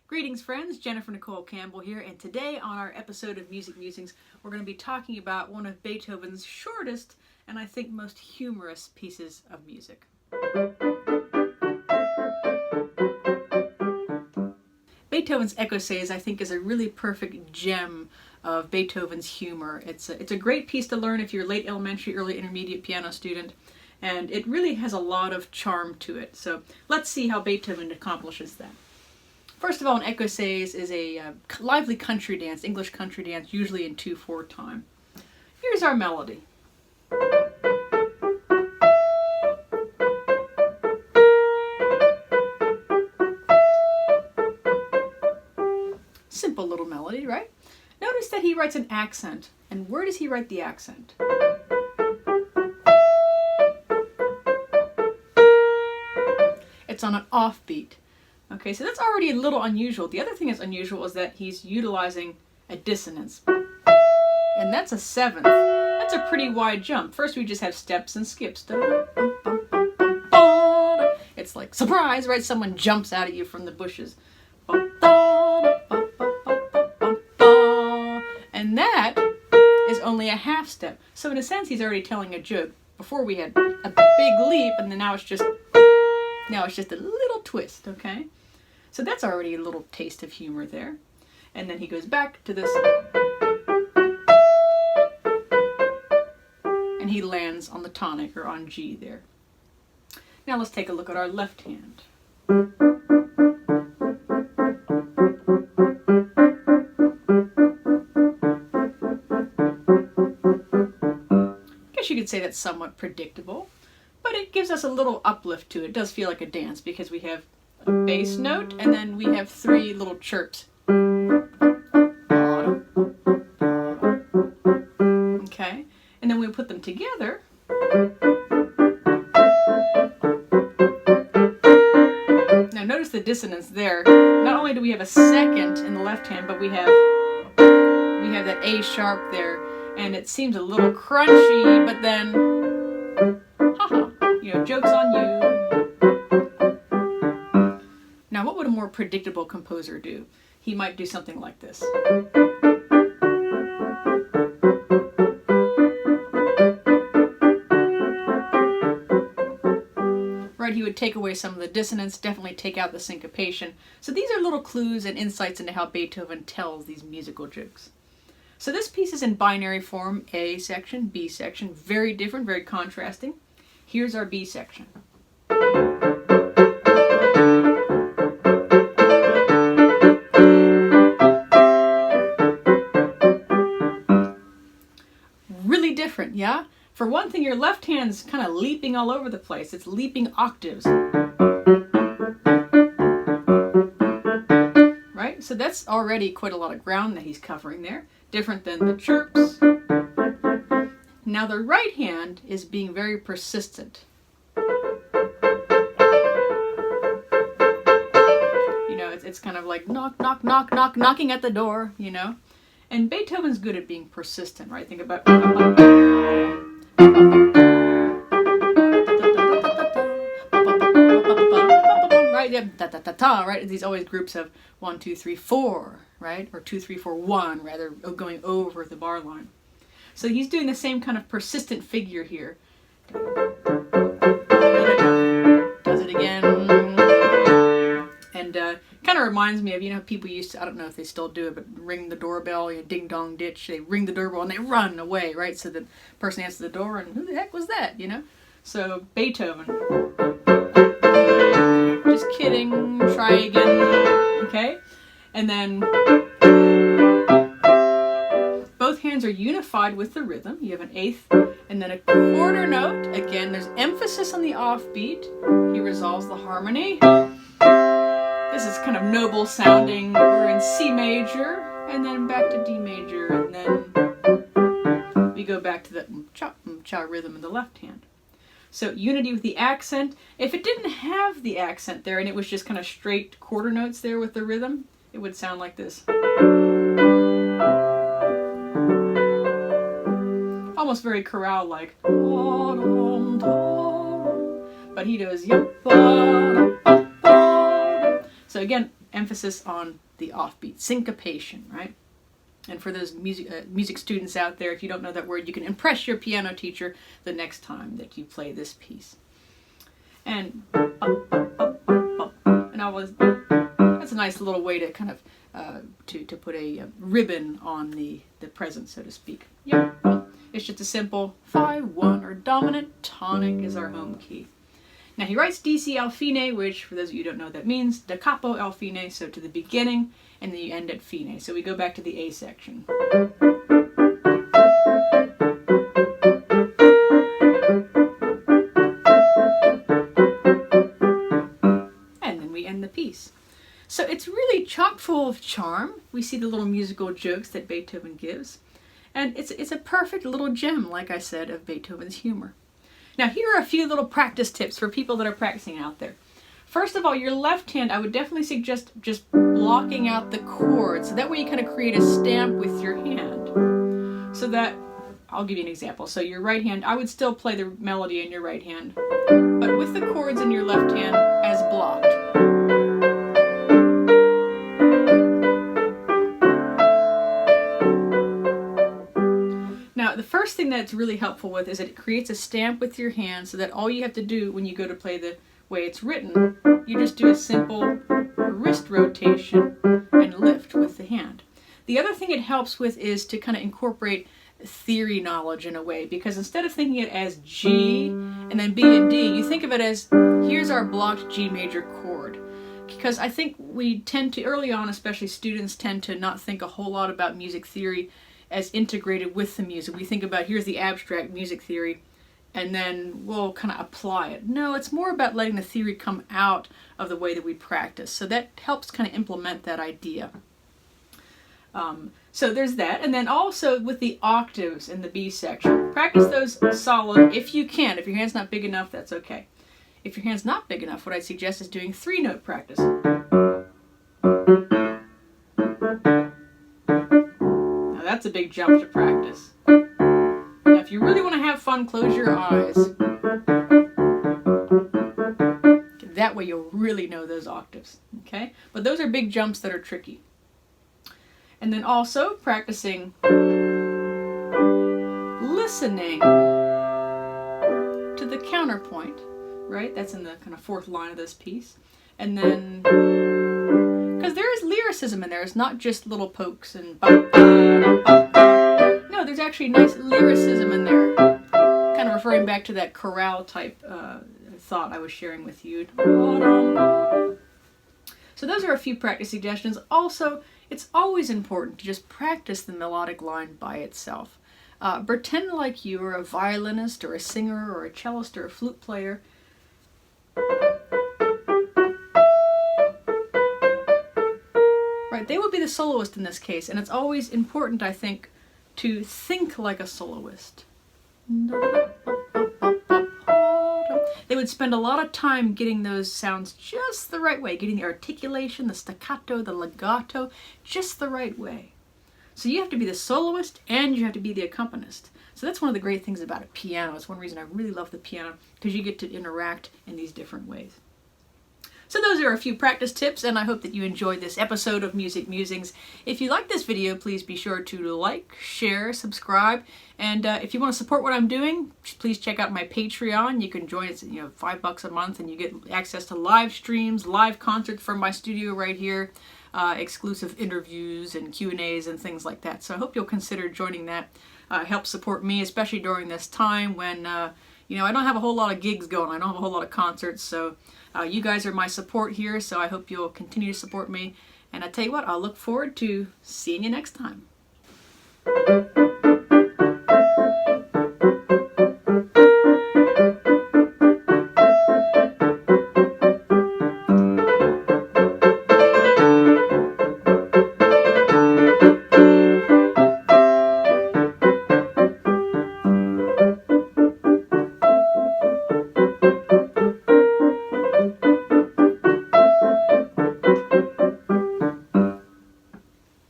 Greetings friends, Jennifer Nicole Campbell here, and today on our episode of Music Musings, we're going to be talking about one of Beethoven's shortest and I think most humorous pieces of music. Beethoven's Eccosaise, I think, is a really perfect gem of Beethoven's humor. It's a great piece to learn if you're a late elementary, early intermediate piano student, and it really has a lot of charm to it. So let's see how Beethoven accomplishes that. First of all, an Eccosaise is a lively country dance, English country dance, usually in 2/4 time. Here's our melody. Simple little melody, right? Notice that he writes an accent. And where does he write the accent? It's on an offbeat. Okay, so that's already a little unusual. The other thing that's unusual is that he's utilizing a dissonance. And that's a seventh. That's a pretty wide jump. First we just have steps and skips. It's like, surprise, right? Someone jumps out at you from the bushes. And that is only a half step. So in a sense, he's already telling a joke. Before we had a big leap, and then now it's just a little twist, okay? So that's already a little taste of humor there. And then he goes back to this. And he lands on the tonic, or on G there. Now let's take a look at our left hand. You could say that's somewhat predictable, but it gives us a little uplift to it. It does feel like a dance because we have a bass note and then we have 3 little chirps. Okay, and then we put them together. Now notice the dissonance there. Not only do we have a second in the left hand, but we have that A sharp there. And it seems a little crunchy, but then, joke's on you. Now, what would a more predictable composer do? He might do something like this. Right, he would take away some of the dissonance, definitely take out the syncopation. So these are little clues and insights into how Beethoven tells these musical jokes. So this piece is in binary form, A section, B section, very different, very contrasting. Here's our B section. Really different, yeah? For one thing, your left hand's kind of leaping all over the place. It's leaping octaves. Right? So that's already quite a lot of ground that he's covering there. Different than the chirps. Now the right hand is being very persistent. It's kind of like knock, knock, knock, knock, knocking at the door, And Beethoven's good at being persistent, right? Think about... Right? Yeah, ta-ta-ta-ta, right? These always groups of 1, 2, 3, 4, right? Or 2, 3, 4, 1, rather, going over the bar line. So he's doing the same kind of persistent figure here. Does it again. And kind of reminds me of, people used to, I don't know if they still do it, but ring the doorbell, ding dong ditch, they ring the doorbell and they run away, right? So the person answers the door and who the heck was that, So Beethoven. Just kidding, try again, okay? And then both hands are unified with the rhythm. You have an eighth and then a quarter note. Again, there's emphasis on the offbeat. He resolves the harmony. This is kind of noble sounding. We're in C major and then back to D major and then we go back to the cha rhythm in the left hand. So unity with the accent. If it didn't have the accent there and it was just kind of straight quarter notes there with the rhythm, it would sound like this. Almost very chorale-like. But he does. So again, emphasis on the offbeat, syncopation, right? And for those music students out there, if you don't know that word, you can impress your piano teacher the next time that you play this piece. And that's a nice little way to kind of to put a ribbon on the present, so to speak. Yep. It's just a simple 5-1, or dominant tonic is our home key. Now he writes DC al fine, which for those of you who don't know what that means, da capo al fine, so to the beginning, and then you end at fine. So we go back to the A section. And then we end the piece. So it's really chock full of charm. We see the little musical jokes that Beethoven gives. And it's a perfect little gem, like I said, of Beethoven's humor. Now here are a few little practice tips for people that are practicing out there. First of all, your left hand, I would definitely suggest just blocking out the chords. So that way you kind of create a stamp with your hand. So that, I'll give you an example. So your right hand, I would still play the melody in your right hand, but with the chords in your left hand as blocked. Now, the first thing that's really helpful with is that it creates a stamp with your hand, so that all you have to do when you go to play the way it's written, you just do a simple wrist rotation and lift with the hand. The other thing it helps with is to kind of incorporate theory knowledge in a way, because instead of thinking it as G and then B and D, you think of it as, here's our blocked G major chord. Because I think we tend to, early on especially, students tend to not think a whole lot about music theory as integrated with the music. We think about, here's the abstract music theory, and then we'll kind of apply it. No, it's more about letting the theory come out of the way that we practice. So that helps kind of implement that idea. So there's that. And then also with the octaves in the B section, practice those solid if you can. If your hand's not big enough, that's okay. If your hand's not big enough, what I'd suggest is doing 3-note practice. Now that's a big jump to practice. Now if you really want to have fun, close your eyes. That way you'll really know those octaves, okay? But those are big jumps that are tricky. And then also practicing listening to the counterpoint, right? That's in the kind of fourth line of this piece. And then, because there is lyricism in there, it's not just little pokes and no, there's actually nice lyricism in there, kind of referring back to that chorale type thought I was sharing with you. So those are a few practice suggestions. Also, it's always important to just practice the melodic line by itself. Pretend like you are a violinist or a singer or a cellist or a flute player. Right, they would be the soloist in this case, and it's always important, I think, to think like a soloist. They would spend a lot of time getting those sounds just the right way, getting the articulation, the staccato, the legato, just the right way. So you have to be the soloist and you have to be the accompanist. So that's one of the great things about a piano. It's one reason I really love the piano, because you get to interact in these different ways. So those are a few practice tips, and I hope that you enjoyed this episode of Music Musings. If you like this video, please be sure to like, share, subscribe, and if you want to support what I'm doing, please check out my Patreon. You can join. It's $5 a month, and you get access to live streams, live concerts from my studio right here, exclusive interviews and Q&As and things like that. So I hope you'll consider joining that. Help support me, especially during this time when I don't have a whole lot of gigs going. I don't have a whole lot of concerts, so you guys are my support here, so I hope you'll continue to support me. And I tell you what, I'll look forward to seeing you next time.